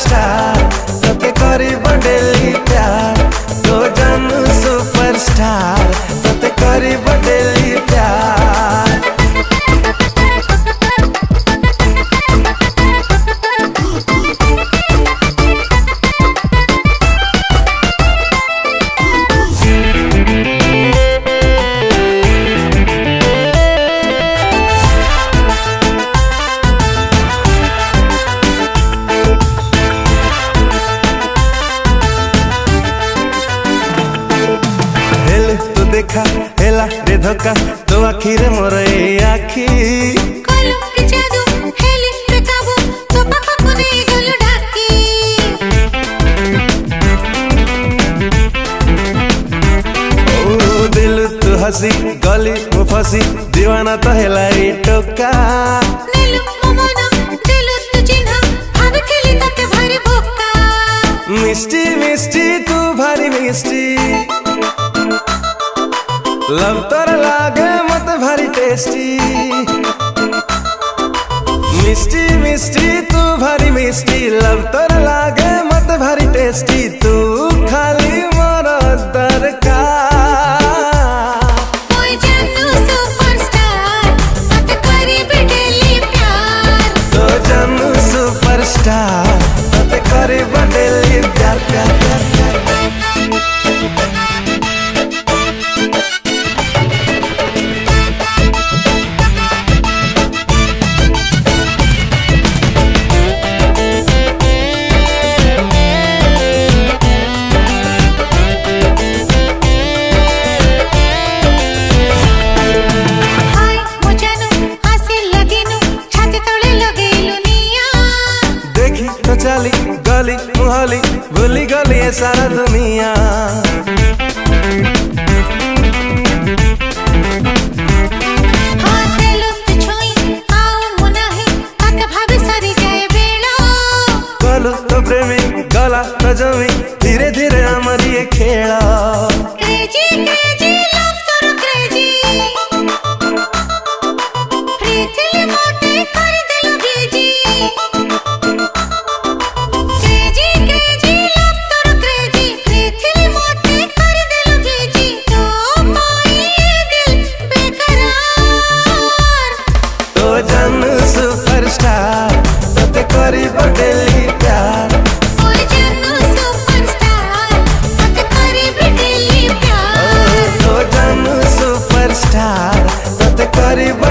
Superstar तोके करीब daily प्यार तो जानू सुपरस्टार तोते करीब डेली प्यार। देखा हेला रे धोखा तो आखिरे मोर आखी कलम के जादू हेले पे काबू तो पापा को ने गलो ढाकी। ओ दिल तू हसी गली मु फसी दीवाना तो हेला रे टोका नीलू मोमोना दिल तू चिन्हा भाभी खेली ताते भारी भोका। मिस्टी मिस्टी तू भारी मिस्टी लव तोर लागे मत भारी टेस्टी मिस्टी मिस्टी तू भारी मिस्टी लव तोर लागे मत भारी टेस्टी तू खाली मोर दरकार। कोई जानू सुपरस्टार मत करी डेली प्यार तो जानू सुपरस्टार मत करी डेली प्यार प्यार प्यार प्यार। चली गली मुहली भूली गली है सारा दुनिया गलो तो प्रेमी गला तो जमी धीरे धीरे हमारी खेला सुपरस्टार तोते करीब डेली प्यार। ओ जानू सुपरस्टार तोते करीब डेली प्यार। ओ जानू सुपरस्टार तोते करीब